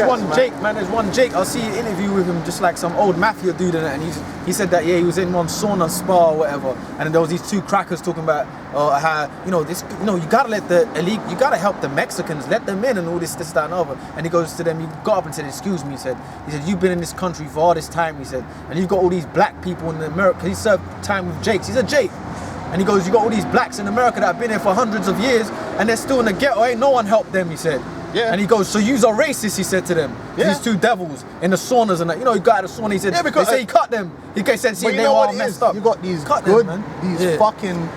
There's one Jake. I'll see an interview with him, just like some old mafia dude, and he said that he was in one sauna spa or whatever, and then there was these two crackers talking about how you gotta let the elite, you gotta help the Mexicans, let them in, and all this, that, and other. And he goes to them, he got up and said, "Excuse me," he said, "You've been in this country for all this time," he said, "and you've got all these black people in America." He served time with Jakes. He's a Jake. And he goes, "You got all these blacks in America that have been here for hundreds of years, and they're still in the ghetto. Ain't no one helped them," he said. Yeah. And he goes, "So yous are racist," he said to them. Yeah. These two devils in the saunas and that. You know, he got out of the sauna, he said, they say he cut them. He said, "See, they all messed up." You got these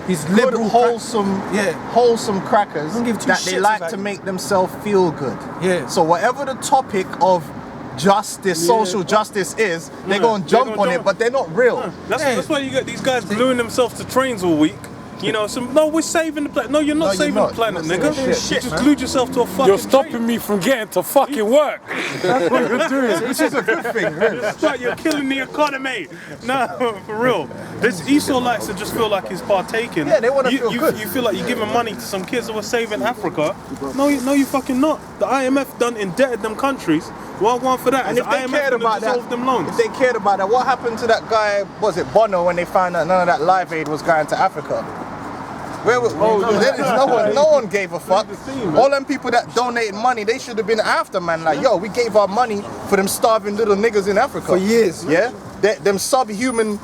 these liberal, wholesome crackers that they like to make themselves feel good. Yeah. So whatever the topic of justice, social justice is, they're going to jump on it, but they're not real. That's why you get these guys gluing themselves to trains all week. You know, we're saving the planet. No, you're not saving the planet, nigga. You just glued yourself to a fucking You're stopping me from getting to fucking work. That's what you're doing. Which is a good thing, really. That's right, you're killing the economy. No, for real. This Esau likes to just feel like he's partaking. Yeah, they want to feel good. You feel like you're giving money to some kids that were saving Africa. No, you fucking not. The IMF done indebted them countries. Well, one for that. And if they cared about that, if they cared about that, what happened to that guy? Was it Bono when they found out none of that Live Aid was going to Africa? No one gave a fuck. All them people that donated money, they should have been after, man. Like, yo, we gave our money for them starving little niggas in Africa for years. Yeah, them subhuman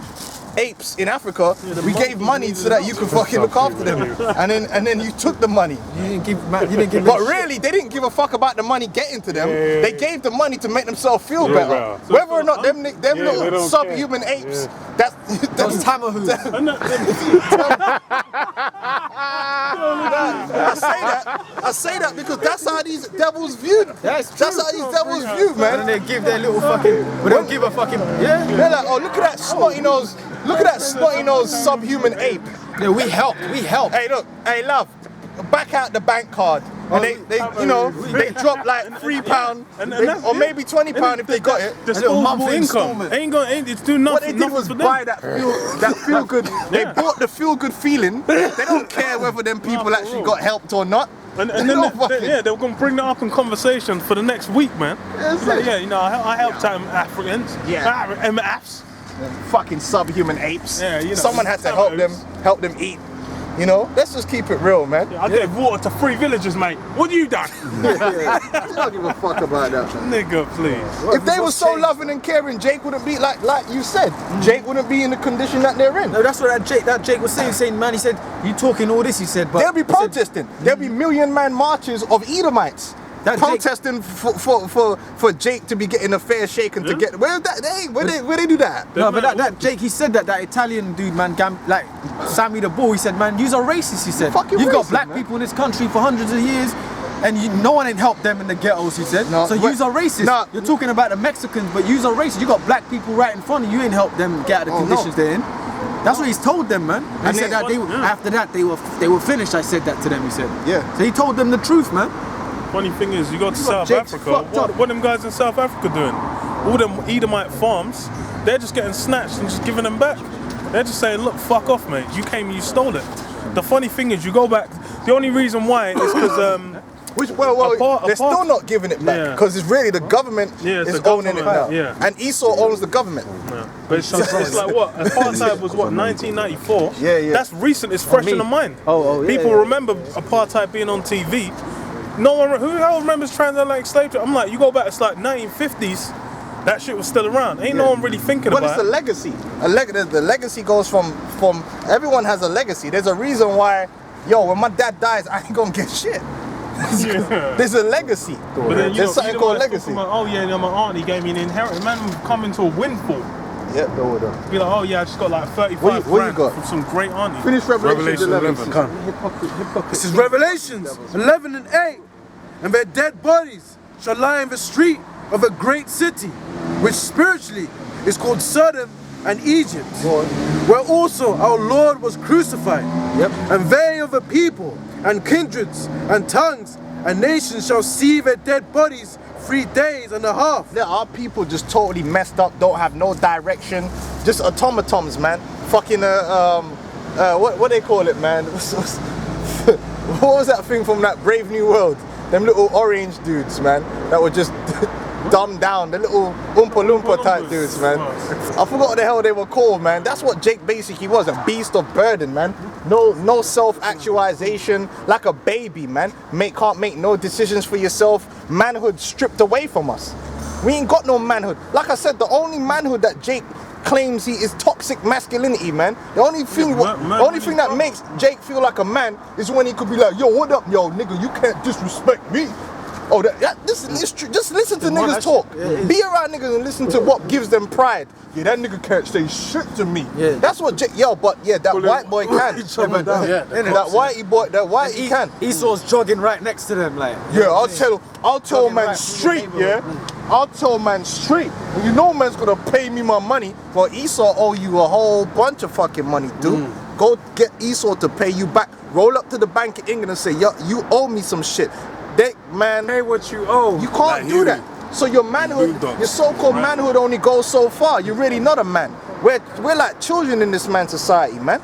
apes in Africa. We gave money so that you could fucking look after them, and then you took the money. You didn't give. But really, they didn't give a fuck about the money getting to them. They gave the money to make themselves feel better. Whether or not them little subhuman apes, that's Tamahoos. I say that because that's how these devils view. That's how these devils view, man. And they give their little fucking. But they don't give a fucking. Yeah. They're like, oh, look at that snotty nose. Look at that snotty nose subhuman ape. Yeah, we help. Hey, look. Hey, love. Back out the bank card. And they drop like £3 or maybe £20 if they got it. Just little monthly income. It's doing nothing. What they did was buy that feel good. They bought the feel good feeling. They don't care whether them people actually got helped or not. And then they're going to bring that up in conversation for the next week, man. I helped out Africans. Yeah. MFs. Fucking subhuman apes. Yeah, someone had to help them eat. You know, let's just keep it real, man. I gave water to 3 villagers, mate. What you done? I don't give a fuck about that, man. Nigga, please. If they were so loving and caring, Jake wouldn't be like you said. Jake wouldn't be in the condition that they're in. No, that's what that Jake was saying, man. He said, "You talking all this?" He said, "But they'll be protesting. There'll be million-man marches of Edomites." Protesting for Jake to be getting a fair shake and to get where they do that? No, but that Jake, he said that Italian dude, man, like Sammy the Bull, he said, "Man, yous are racist." He said, "You've got black people in this country for hundreds of years, and no one ain't helped them in the ghettos." He said, "So yous are racist." No, you're talking about the Mexicans, but yous are racist. You got black people right in front of you, ain't helped them get out of the conditions they're in. That's what he's told them, man. And he said that after that they were finished. I said that to them. He said, "Yeah." So he told them the truth, man. Funny thing is, you go to South Africa, what them guys in South Africa doing? All them Edomite farms, they're just getting snatched and just giving them back. They're just saying, look, fuck off, mate. You came, you stole it. The funny thing is, you go back, the only reason why is because... they're still not giving it back, because it's really the government is owning it now. Yeah. And Esau owns the government. Yeah. But it's like what? Apartheid was what, 1994? Yeah. That's recent, it's fresh in the mind. People remember apartheid being on TV. No one, who the hell remembers transatlantic slave trade? I'm like, you go back, it's like 1950s, that shit was still around. Ain't no one really thinking about it. But it's a legacy. The legacy goes from, everyone has a legacy. There's a reason why, when my dad dies, I ain't gonna get shit. There's a legacy. There's something called legacy. About, my auntie gave me an inheritance. Man, we've come into a windfall. Yep, go with Be like, I just got like 35 grand from some great auntie. Finish Revelations 11. This is Revelations 11 and 8. And their dead bodies shall lie in the street of a great city, which spiritually is called Sodom and Egypt, where also our Lord was crucified. Yep. And they of the people and kindreds and tongues and nations shall see their dead bodies 3 days and a half. Yeah, our people just totally messed up, don't have no direction, just automatons, man. Fucking what they call it, man? What was that thing from that Brave New World? them little orange dudes, man, that were just dumbed down, the little Oompa Loompa type dudes, man. I forgot what the hell they were called, man. That's what Jake basically was, a beast of burden, man. No self-actualization, like a baby, man. Can't make no decisions for yourself. Manhood stripped away from us. We ain't got no manhood. Like I said, the only manhood that Jake claims he is toxic masculinity, man. The only thing that makes Jake feel like a man is when he could be like, yo, what up, yo, nigga, you can't disrespect me. Oh, just listen to niggas talk. Be around niggas and listen to what gives them pride. Yeah, that nigga can't say shit to me. Yeah. That's what Jake, that white boy can. That whitey can. Esau's jogging right next to them, like. Yeah, I'll tell man straight, yeah. I'll tell man straight. And you know man's gonna pay me my money. Well, Esau owe you a whole bunch of fucking money, dude. Go get Esau to pay you back. Roll up to the Bank of England and say, yo, you owe me some shit. Man, pay what you owe. You can't do that. So your manhood, your so-called manhood only goes so far. You're really not a man. We're like children in this man society, man.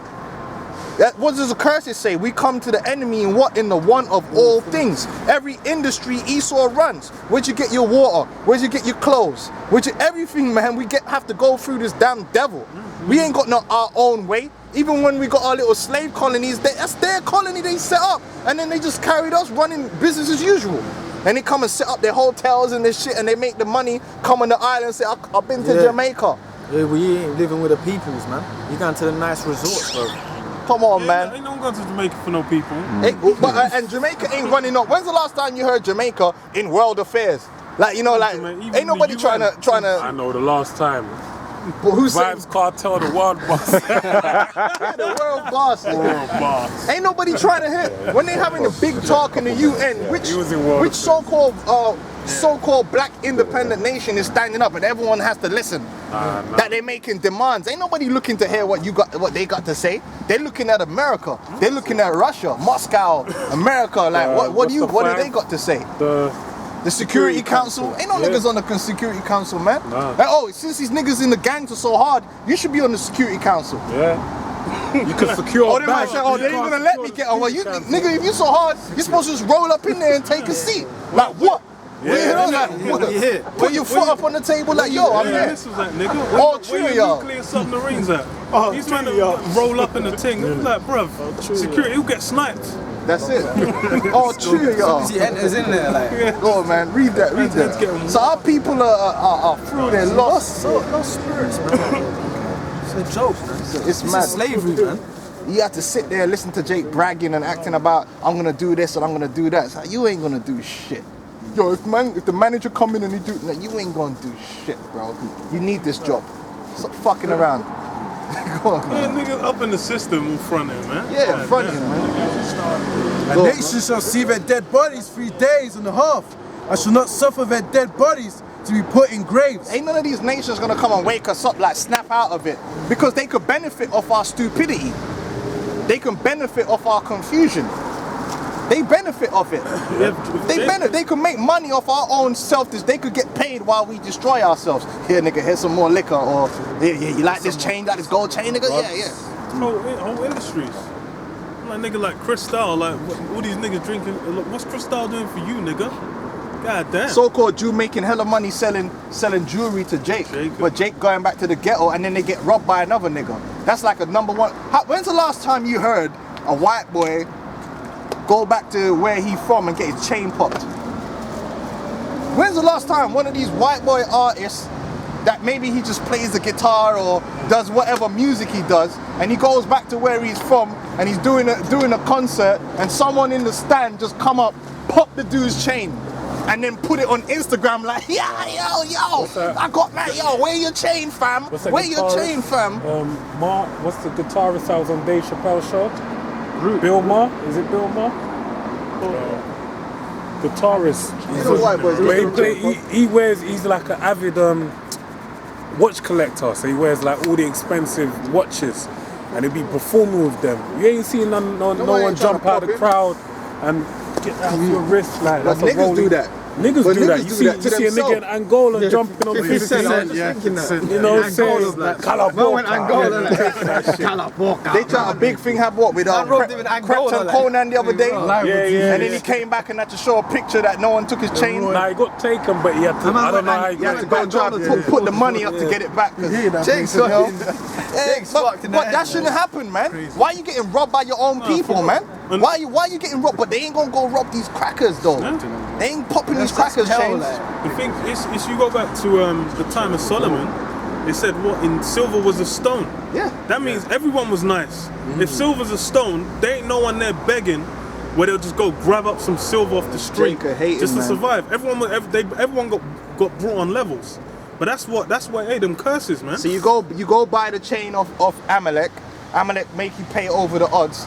What does the curses say? We come to the enemy in the one of all things. Every industry Esau runs. Where'd you get your water? Where'd you get your clothes? Everything, man, have to go through this damn devil. We ain't got our own way. Even when we got our little slave colonies, that's their colony they set up. And then they just carried us running business as usual. And they come and set up their hotels and this shit and they make the money, come on the island and say, I've been to Jamaica. Yeah, we ain't living with the peoples, man. You going to the nice resorts, bro. Come on, man. Ain't no one going to Jamaica for no people. And Jamaica ain't running up. When's the last time you heard Jamaica in world affairs? Like, you know, like, ain't nobody trying to... I know the last time. Well, Vibes Cartel, the world boss. The world boss. World boss. Ain't nobody trying to hit. When they having a big talk in the UN, which so-called black independent nation is standing up and everyone has to listen? That they're making demands. Ain't nobody looking to hear what they got to say. They're looking at America. They're looking at Russia, Moscow, America. Like, what do they got to say? The Security Council? Ain't no niggas on the Security Council, man. Like, since these niggas in the gangs are so hard, you should be on the Security Council. Yeah. You can secure. They might say, they ain't gonna let me get on. Well, nigga, if you so hard, you're supposed to just roll up in there and take a seat. Like what? Put your foot up on the table like, yo, I'm here. This was that nigga. Where your nuclear submarines at? He's trying to roll up in the thing. Like, bruv, security, he'll get sniped. That's it. True, y'all. He enters in there, like. Oh man, read that. So our people are through their loss. No spirits, man. It's a joke, man. It's mad. Slavery, man. You have to sit there, listen to Jake bragging and acting about, I'm gonna do this and I'm gonna do that. It's like, you ain't gonna do shit. Yo, if the manager come in and he do, like, you ain't gonna do shit, bro. You need this job. Stop fucking around. Go on, man. Niggas up in the system in front of him, man. Yeah, front of him, man. A nation shall see their dead bodies 3 days and a half. I shall not suffer their dead bodies to be put in graves. Ain't none of these nations gonna come and wake us up, like snap out of it, because they could benefit off our stupidity. They can benefit off our confusion. They benefit off it. They can make money off our own they could get paid while we destroy ourselves. Here, nigga, here's some more liquor. Or, you like this chain, like this gold chain, nigga? Yeah. Whole industries. Like, nigga, like Cristal, like, all these niggas drinking. What's Cristal doing for you, nigga? God damn. So-called Jew making hella money selling jewelry to Jake. But Jake going back to the ghetto and then they get robbed by another nigga. That's like a number one. When's the last time you heard a white boy go back to where he from and get his chain popped? When's the last time one of these white boy artists that maybe he just plays the guitar or does whatever music he does and he goes back to where he's from and he's doing a concert and someone in the stand just come up, pop the dude's chain and then put it on Instagram like, yo, I got that, yo, where your chain, fam? Where your chain, fam? What's the guitarist that was on Dave Chappelle's show? Bill Maher? Is it Bill Maher? Guitarist. He's like an avid watch collector, so he wears like all the expensive watches and he'll be performing with them. You ain't seen no one jump out the crowd and get out your wrist like that's niggas do that. Niggas do that. You see a nigga in Angola jumping on 50 Cent. You know what I'm saying? Calaboca. They tried a big thing happened with Krypton Conan the other day. And then he came back and had to show a picture that no one took his chain. Nah, he got taken, but he had to. I don't know how he had to go and try to put the money up to get it back. Jake's but that shouldn't happen, man. Why are you getting robbed by your own people, man? Why are you getting robbed? But they ain't gonna go rob these crackers though. They ain't popping these crackers chains. The thing is, you go back to the time of Solomon. They said what in silver was a stone. Yeah. That means everyone was nice. If silver's a stone, there ain't no one there begging where they'll just go grab up some silver off the street just to survive. Everyone got brought on levels. But that's what them curses, man. So you go buy the chain of Amalek. Amalek make you pay over the odds.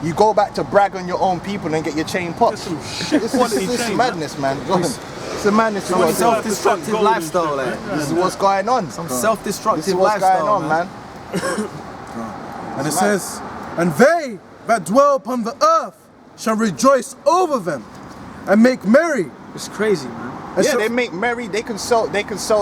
You go back to brag on your own people and get your chain popped. This is madness, man. It's a madness. Some self-destructive lifestyle, This is what's going on. Some self-destructive lifestyle, man. And it says, and they that dwell upon the earth shall rejoice over them and make merry. It's crazy, man. Yeah, they make merry. They can sell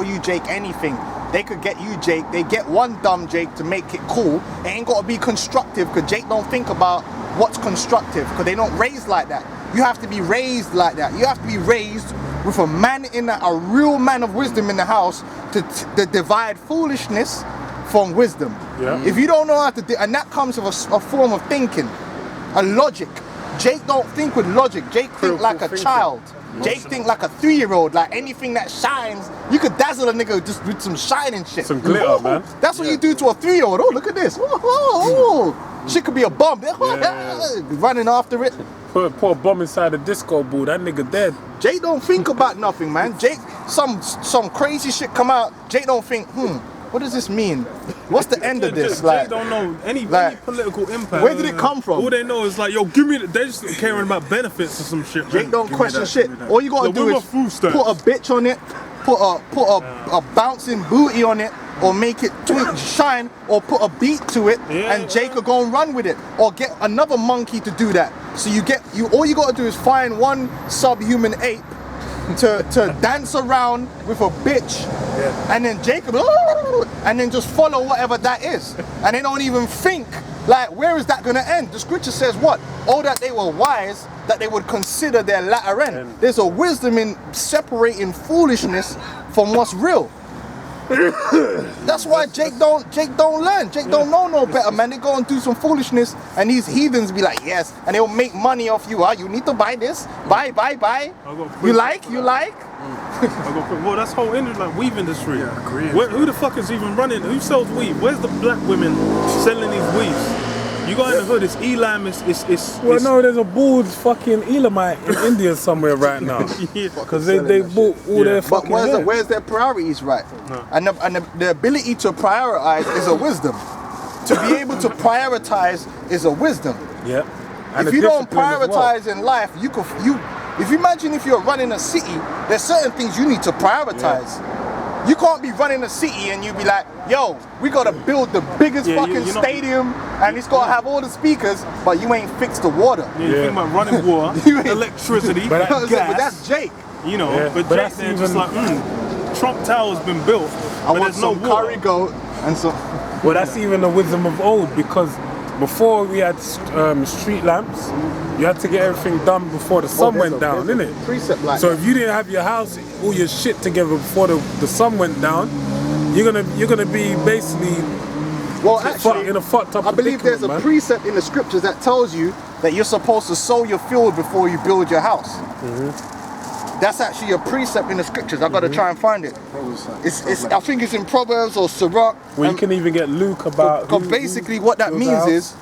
you, Jake, anything. They could get you, Jake. They get one dumb Jake to make it cool. It ain't got to be constructive because Jake don't think about what's constructive because they don't raise like that. You have to be raised like that. You have to be raised with a real man of wisdom in the house to divide foolishness from wisdom. Yeah. If you don't know how to do, and that comes with a form of thinking, a logic. Jake don't think with logic. Jake think like a child. Jake think like a 3-year-old. Like anything that shines, you could dazzle a nigga just with some shining shit. Some glitter, man. That's what you do to a 3-year-old. Oh, look at this. Oh. Shit could be a bomb. Running after it. Put a bomb inside a disco ball. That nigga dead. Jake don't think about nothing, man. Jake, some crazy shit come out. Jake don't think, what does this mean? What's the end of this? Jake don't know any political impact. Where did it come from? All they know is like, yo, give me. They just caring about benefits or some shit. Jake don't question shit. All you gotta do is put a bitch on it, put a bouncing booty on it, or make it shine, or put a beat to it, and Jake will go and run with it, or get another monkey to do that. So all you gotta do is find one subhuman ape to dance around with a bitch, and then Jacob, and then just follow whatever that is, and they don't even think like, where is that going to end? The scripture says what? Oh, that they were wise, that they would consider their latter end. There's a wisdom in separating foolishness from what's real. That's why Jake don't learn. Jake don't know no better, man. They go and do some foolishness, and these heathens be like, yes, and they'll make money off you. You need to buy this. Buy. You like? Well, that's whole industry, like weave industry. Who the fuck is even running? Who sells weave? Where's the black women selling these weaves? You go in the hood, it's Elam, it's no, there's a bald fucking Elamite in India somewhere right now. Because they bought all their fucking But where's their priorities right? No. And the ability to prioritize is a wisdom. To be able to prioritize is a wisdom. Yeah. And if you don't prioritize in life, if you imagine if you're running a city, there's certain things you need to prioritize. Yeah. You can't be running a city and you be like, yo, we gotta build the biggest fucking stadium and it's gotta have all the speakers, but you ain't fixed the water. You think about running water, electricity, but that's Jake. You know, but Jake they're just like, Trump Tower's been built. I want some curry goat and some. Well, that's even the wisdom of old, because before we had street lamps, you had to get everything done before the sun went down, innit? Precept like so if you didn't have your house, all your shit together before the sun went down, you're gonna be basically in a fucked up. I believe there's a precept in the scriptures that tells you that you're supposed to sow your field before you build your house. That's actually a precept in the scriptures. I've got to try and find it. I think it's in Proverbs or Sirach. Well, you can even get Luke about. Because basically what that means is,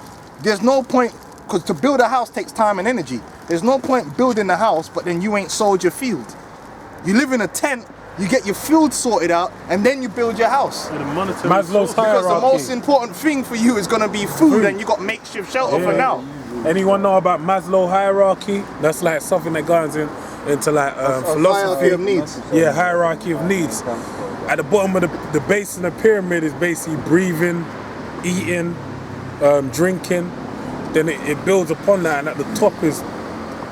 there's no point, because to build a house takes time and energy. There's no point building a house, but then you ain't sold your field. You live in a tent, you get your field sorted out, and then you build your house. Maslow's hierarchy. Because the most important thing for you is going to be food, and you got makeshift shelter for now. Anyone know about Maslow's hierarchy? That's like something that goes into like philosophy of needs. Yeah, hierarchy of needs. At the bottom of the base of the pyramid is basically breathing, eating, drinking. Then it builds upon that, and at the top is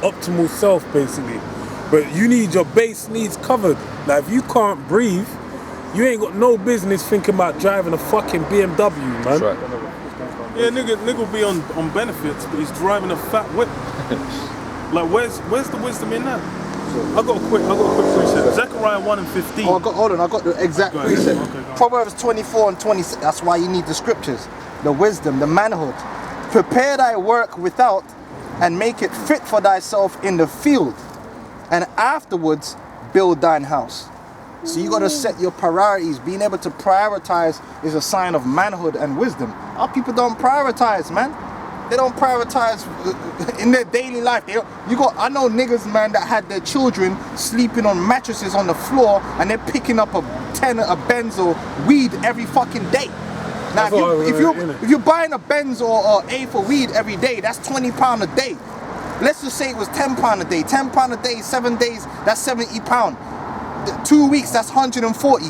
optimal self, basically. But you need your base needs covered. Like, if you can't breathe, you ain't got no business thinking about driving a fucking BMW, man. That's right. Yeah, nigga will be on benefits, but he's driving a fat whip. Like, where's the wisdom in that? I got a quick precept. Zechariah 1:15. Oh, hold on, I got the exact precept. Okay, Proverbs 24:26. That's why you need the scriptures, the wisdom, the manhood. Prepare thy work without, and make it fit for thyself in the field, and afterwards build thine house. So you got to set your priorities. Being able to prioritize is a sign of manhood and wisdom. Our people don't prioritize, man. They don't prioritize in their daily life. I know niggas, man, that had their children sleeping on mattresses on the floor, and they're picking up a Benz or weed every fucking day. Now, if you're buying a Benz or A for weed every day, that's £20 a day. Let's just say it was £10 a day. £10 a day, 7 days, that's £70. 2 weeks, that's 140.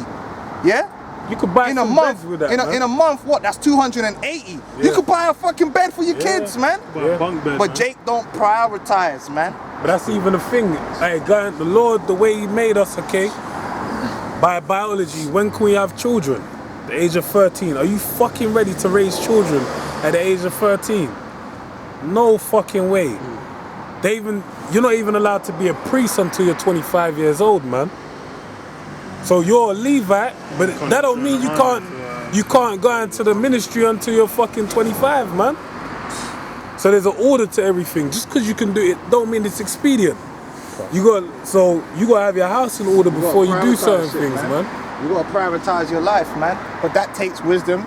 Yeah? You could buy in a month with that. In a month, what? That's 280. Yeah. You could buy a fucking bed for your kids, man. Yeah. Bunk bed, but man. Jake don't prioritize, man. But that's even the thing. Hey, God, the Lord, the way He made us, okay? By biology, when can we have children? The age of 13. Are you fucking ready to raise children at the age of 13? No fucking way. You're not even allowed to be a priest until you're 25 years old, man. So you're a Levite, but that don't mean you can't go into the ministry until you're fucking 25, man. So there's an order to everything. Just because you can do it don't mean it's expedient. You gotta have your house in order before you do certain things, man. You gotta prioritize your life, man. But that takes wisdom.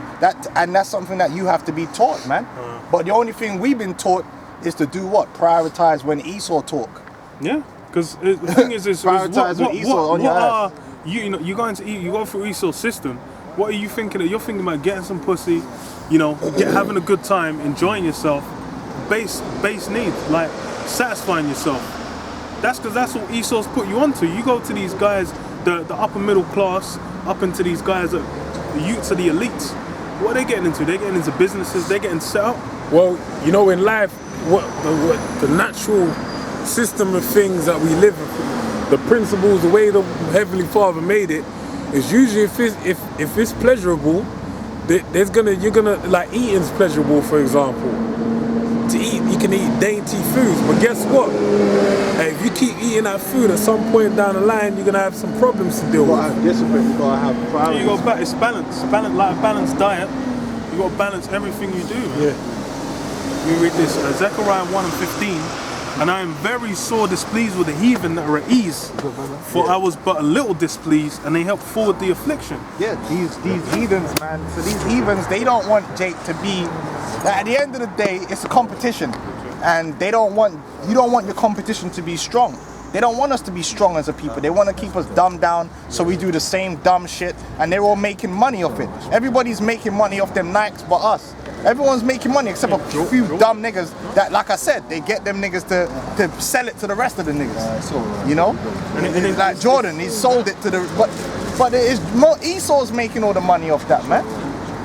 And that's something that you have to be taught, man. But the only thing we've been taught is to do what? Prioritize when Esau talk. Yeah, because the thing is prioritize when Esau on your ass. You go through Esau's system. What are you thinking of? You're thinking about getting some pussy, having a good time, enjoying yourself, base needs, like satisfying yourself. That's because that's what Esau's put you onto. You go to these guys, the upper middle class, up into these guys, the youths of the elites. What are they getting into? They're getting into businesses, they're getting set up. Well, in life, what the natural system of things that we live in, the principles, the way the Heavenly Father made it, is usually if it's pleasurable, you're gonna like eating's pleasurable, for example. To eat, you can eat dainty foods, but guess what? Hey, if you keep eating that food, at some point down the line, you're gonna have some problems to deal with. Have discipline. You gotta have priorities. It's balance, like a balanced diet. You gotta balance everything you do. Man. Yeah. We read this, Zechariah 1:15. And I am very sore displeased with the heathen that are at ease, for I was but a little displeased, and they helped forward the affliction. Yeah, these heathens, man. So these heathens, they don't want Jake to be. At the end of the day, it's a competition, and you don't want your competition to be strong. They don't want us to be strong as a people. They want to keep us dumbed down, so we do the same dumb shit, and they're all making money off it. Everybody's making money off them Nikes but us. Everyone's making money except a few dumb niggas that, like I said, they get them niggas to sell it to the rest of the niggas. And it's like Jordan, he sold it to the... But it is more Esau's making all the money off that, man.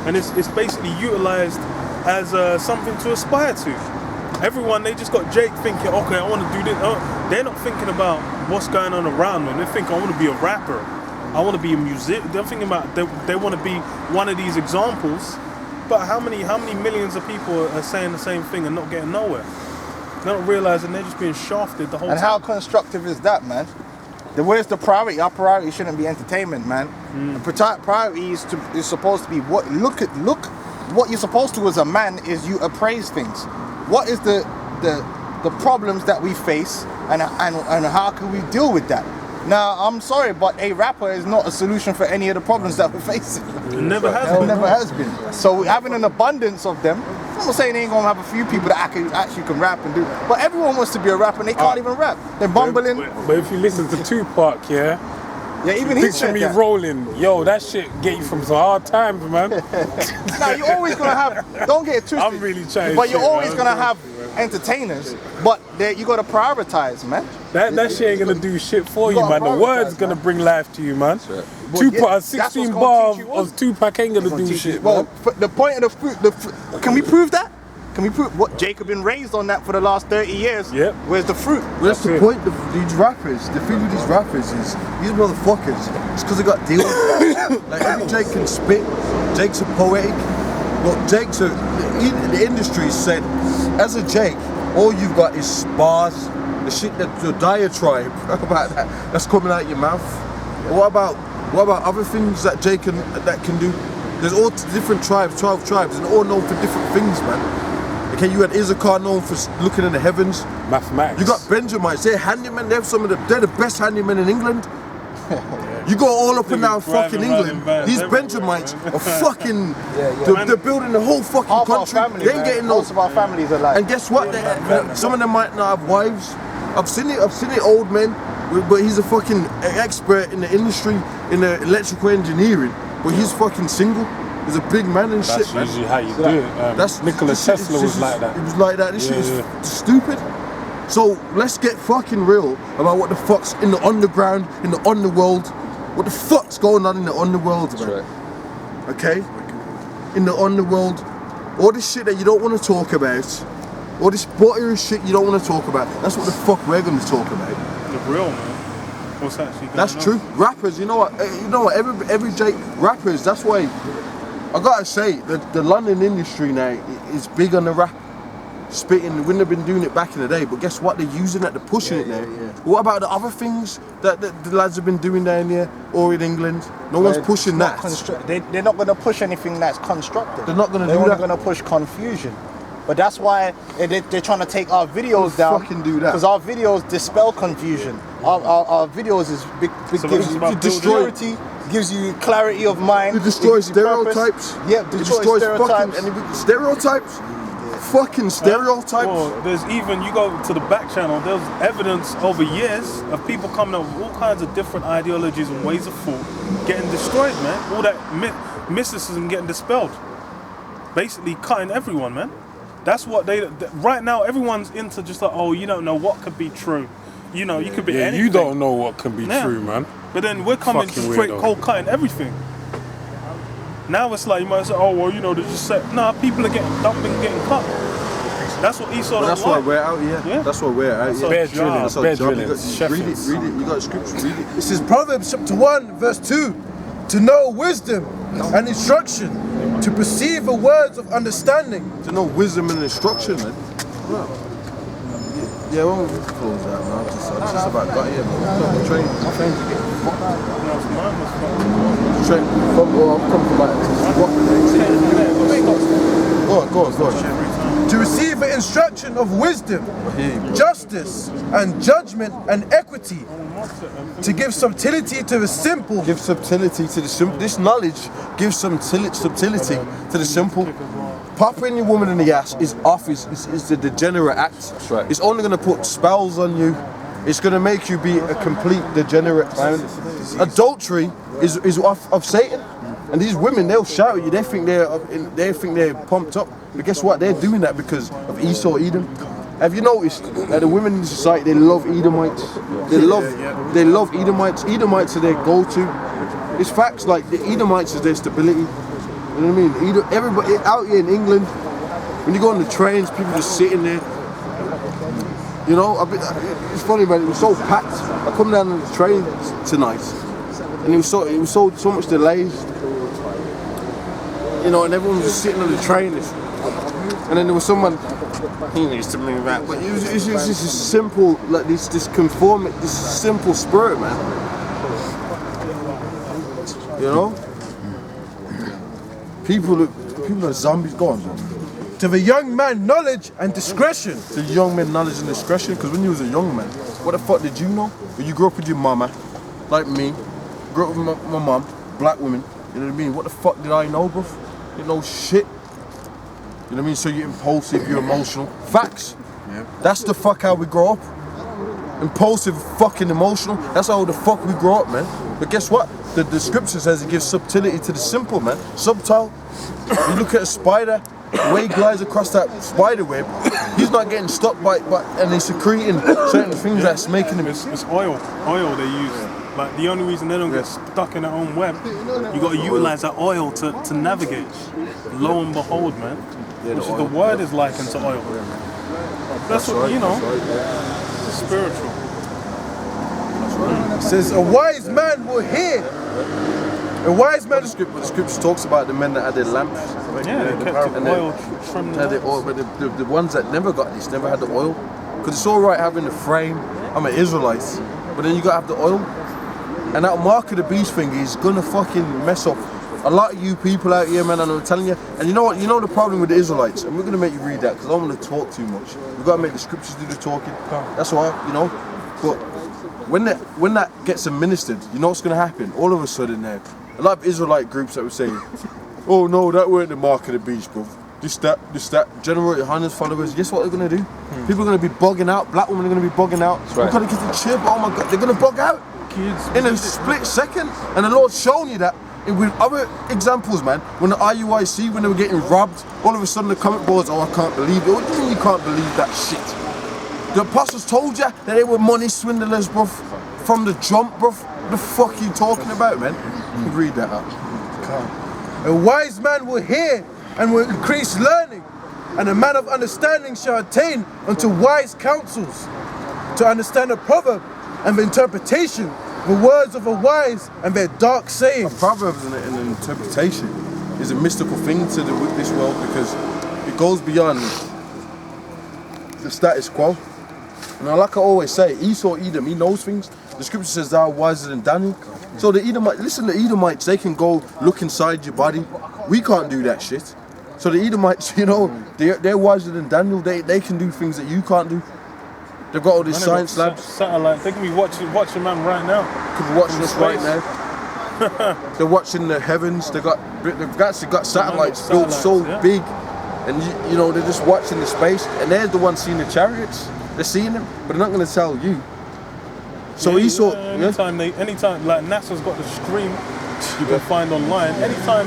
And it's basically utilized as something to aspire to. Everyone, they just got Jake thinking, okay, I want to do this. They're not thinking about what's going on around them. They're thinking, I want to be a rapper. I want to be a musician. They're thinking about they want to be one of these examples. But how many millions of people are saying the same thing and not getting nowhere? They're not realizing they're just being shafted the whole time. And how constructive is that, man? Where's the priority? Our priority shouldn't be entertainment, man. The priority is supposed to be what you're supposed to as a man is you appraise things. What is the problems that we face and how can we deal with that? Now, I'm sorry, but a rapper is not a solution for any of the problems that we're facing. It never has been. So having an abundance of them, I'm not saying they ain't gonna have a few people that actually can rap and do, but everyone wants to be a rapper and they can't even rap. They're bumbling. But if you listen to Tupac, yeah, even he picture said me that. rolling, yo, that shit get you from some hard times, man. Now you're always gonna have. Don't get it twisted. I'm really trying. But you're always gonna have entertainers, but you gotta prioritize, man. That shit ain't gonna do shit for you, man. The word's gonna bring life to you, man. Right. Tupac, 16 bars of Tupac ain't gonna do shit. Well, the point of the can we prove that? can we prove what Jake have been raised on that for the last 30 years? Yep. Where's the fruit? Well, that's the point. These rappers, the thing with these rappers is these motherfuckers. It's because they got deals. Like every Jake can spit. Jake's a poetic. But Jake's the industry said, as a Jake, all you've got is spars, the shit that your diatribe about that's coming out your mouth. What about other things that Jake that can do? There's all different tribes, 12 tribes, and all known for different things, man. Okay, you had Issachar known for looking in the heavens. Mathematics. You got Benjamites, they're handymen, they're the best handymen in England. You go all up and down fucking England, these Benjamites are fucking, they're building the whole fucking Half our country. family, They ain't getting no. Most of our families are like. And guess what? Some of them might not have wives. I've seen it, old men, but he's a fucking expert in the industry, in the electrical engineering, but he's fucking single. He's a big man and shit. That's usually how you do it. That's Nikola Tesla was like that. It was like that. This shit is stupid. So let's get fucking real about what the fuck's in the underground, in the underworld. What the fuck's going on in the underworld, man? Right. Okay? In the underworld, all this shit that you don't want to talk about, all this buttery shit you don't want to talk about, that's what the fuck we're going to talk about. The real, man. What's actually going That's on? true. Rappers, you know what? Every Jake rappers. That's why I gotta say the London industry now is big on the rap. Spitting, we wouldn't have been doing it back in the day, but guess what? They're using it, they're pushing it now. What about the other things that the lads have been doing down there or in England? No one's pushing that. They're not going to push anything that's constructive. They're not going to do that. They're going to push confusion. But that's why they're trying to take our videos down. Fucking do that. Because our videos dispel confusion. Our videos is big gives you security, gives you clarity of mind. It destroys stereotypes. Yeah, destroys stereotypes. Stereotypes. Fucking stereotypes. Well, there's even, you go to the back channel, there's evidence over years of people coming up with all kinds of different ideologies and ways of thought getting destroyed, man. All that mysticism getting dispelled. Basically cutting everyone, man. That's what right now everyone's into just like, oh, you don't know what could be true. You know, you could be anything. You don't know what can be true, man. But then we're coming straight cold cutting everything. Now it's like you might say, oh well, you know, they just say, nah, people are getting dumped and getting cut. That's what Esau. That's why we're out here. Yeah. That's why we're out here. Bear drilling. That's our job. Read it. You got scripture. Read it. This is Proverbs chapter 1, verse 2. To know wisdom and instruction, to perceive the words of understanding. To know wisdom and instruction, man. Wow. Yeah, well, we can close that, man. I just about got here, man. The train to get fucked. I'm coming from Go on. To receive the instruction of wisdom, justice, and judgment and equity. To give subtlety to the simple. Give subtlety to the simple. This knowledge gives some subtlety to the simple. Popping your woman in the ass is off. Is the degenerate act. That's right. It's only going to put spells on you. It's going to make you be a complete degenerate man. Adultery is of Satan. And these women, they'll shout at you. They think they're pumped up. But guess what? They're doing that because of Esau, Edom. Have you noticed that the women in society, they love Edomites? They love Edomites. Edomites are their go-to. It's facts, like the Edomites is their stability. You know what I mean? Everybody out here in England, when you go on the trains, people just sitting there. You know, it's funny, man. It was so packed. I come down on the train tonight, and it was so much delays. You know, and everyone was just sitting on the train, and then there was someone. He needs to move back, but it's just a simple, like this simple spirit, man. You know, people are zombies. Go on, man. To the young man, knowledge and discretion. To the young man, knowledge and discretion. Because when you was a young man, what the fuck did you know? When you grew up with your mama, like me, grew up with my mom, black women. You know what I mean? What the fuck did I know, bro? You know shit. You know what I mean? So you're impulsive, you're emotional. Facts. Yeah. That's the fuck how we grow up. Impulsive, fucking emotional. That's how the fuck we grow up, man. But guess what? The scripture says it gives subtlety to the simple, man. Subtle. You look at a spider, the way he glides across that spider web, he's not getting stuck by and he's secreting certain things that's making him. It's oil they use. Like the only reason they don't get stuck in their own web, you got to utilize that oil to navigate. Lo and behold, man, which is the word is likened to oil. That's what, you know, it's spiritual. It says a wise man will hear. A wise man. The scripture talks about the men that had their lamps. Yeah, they kept the oil from the oil, but the ones that never got this never had the oil. Because it's all right having the frame. I'm an Israelite, but then you gotta have the oil. And that mark of the beast thing is gonna fucking mess up a lot of you people out here, man. And I'm telling you. And you know what? You know the problem with the Israelites, and we're gonna make you read that because I don't want to talk too much. We gotta make the scriptures do the talking. That's why, you know. But when that gets administered, you know what's gonna happen? All of a sudden now, a lot of Israelite groups that were saying, "Oh no, that weren't the mark of the beast, bro. This that. General Yohanna's followers. Guess what they're gonna do? People are gonna be bugging out. Black women are gonna be bugging out. We're gonna get the chip. Oh my God, they're gonna bug out in a split second. And the Lord's shown you that with other examples, man. When the IUIC, when they were getting robbed, all of a sudden the comment boards, oh, I can't believe it. What do you mean you can't believe that shit? The apostles told you that they were money swindlers, bro. From the jump, bro. What the fuck are you talking about, man? Read that up. A wise man will hear and will increase learning, and a man of understanding shall attain unto wise counsels, to understand a proverb and the interpretation, the words of a wise and their dark sayings. A proverb and an interpretation is a mystical thing to this world because it goes beyond the status quo. And like I always say, Esau, Edom, he knows things. The scripture says thou art wiser than Daniel. So the Edomites, listen, the Edomites, they can go look inside your body. We can't do that shit. So the Edomites, you know, they're wiser than Daniel. They can do things that you can't do. They've got all these science labs. Satellite. They can be watching man right now. Could be watching us right now. They're watching the heavens. They've actually got satellites built so big, and you know they're just watching the space. And they're the ones seeing the chariots. They're seeing them, but they're not going to tell you. So Esau. Anytime like NASA's got the screen you can find online. Anytime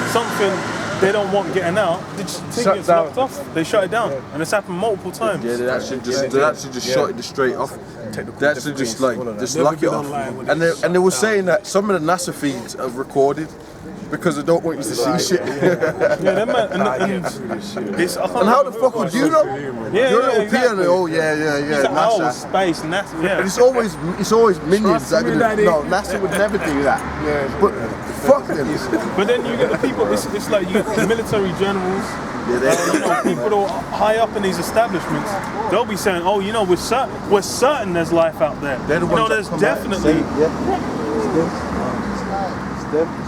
something they don't want getting out, they just take it locked off. They shut it down, and it's happened multiple times. Yeah, they actually just shut it straight off. They actually just lock it off. And they were saying that some of the NASA feeds are recorded because they don't want you to see shit. Yeah, man. And how the fuck would you know? Yeah, exactly. Oh yeah. NASA. Oh, space, NASA. Yeah. And it's always minions that are gonna. No, NASA would never do that. Yeah. But fuck them. But then you get the people. It's like you get the military generals. You know, people that are high up in these establishments. They'll be saying, "Oh, you know, we're certain there's life out there. They're the ones there's definitely."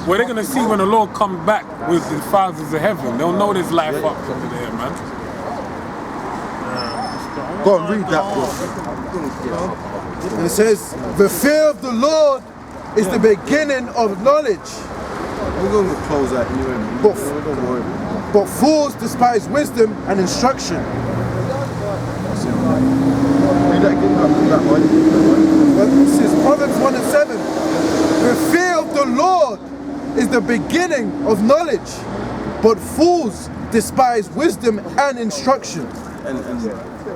Well, they're gonna see when the Lord comes back with the thousands of heaven. They'll know there's life up over there, man. Go and read that book. And it says, the fear of the Lord is the beginning of knowledge. We're going to close that anyway. But fools despise wisdom and instruction. Read that again. This is Proverbs 1:7. The fear of the Lord is the beginning of knowledge, but fools despise wisdom and instruction. And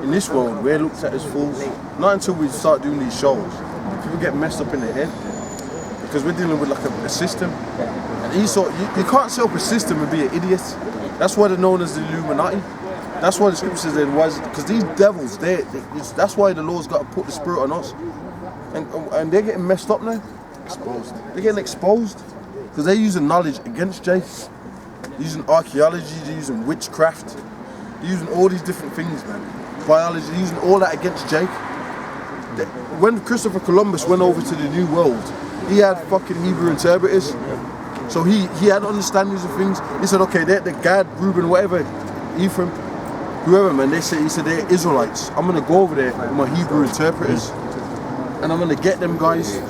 in this world, we're looked at as fools. Not until we start doing these shows. People get messed up in their head because we're dealing with like a system. And you can't set up a system and be an idiot. That's why they're known as the Illuminati. That's why the scripture says they're wise. Because these devils, that's why the Lord's got to put the spirit on us. And they're getting messed up now. Exposed. They're getting exposed because they're using knowledge against Jake. They're using archaeology, they're using witchcraft, they're using all these different things, man. Biology, they're using all that against Jake. When Christopher Columbus went over to the New World, he had fucking Hebrew interpreters. So he had understandings of things. He said, okay, they're the Gad, Reuben, whatever, Ephraim, whoever, man. He said they're Israelites. I'm gonna go over there with my Hebrew interpreters, and I'm gonna get them guys.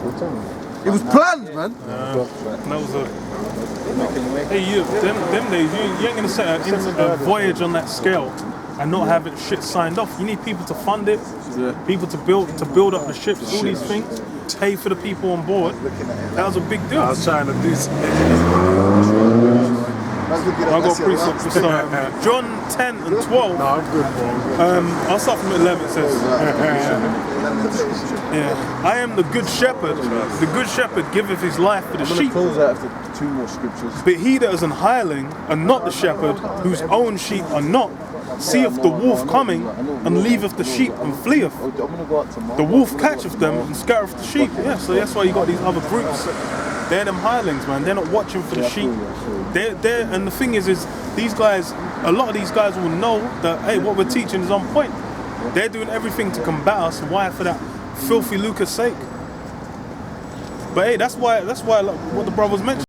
It was planned, man. That was them days, you ain't gonna set a voyage on that scale and not have it shit signed off. You need people to fund it, people to build up the ships, all these things, pay for the people on board. That was a big deal. I was trying to do something. I'll go precept for start. John 10 and 12. No, I'm good, bro. I'll start from 11. It says, Yeah. I am the good shepherd. The good shepherd giveth his life for the sheep. Close out after 2 more scriptures. But he that is an hireling and not the shepherd, whose own sheep are not, seeth the wolf coming and leaveth the sheep and fleeth. The wolf catcheth them and scattereth the sheep. Yeah, so that's why you got these other groups. They're them hirelings, man. They're not watching for the sheep. They're and the thing is these guys, a lot of these guys will know that, hey, what we're teaching is on point. They're doing everything to combat us. Why? For that filthy lucre's sake. But hey, that's why like, what the brothers mentioned.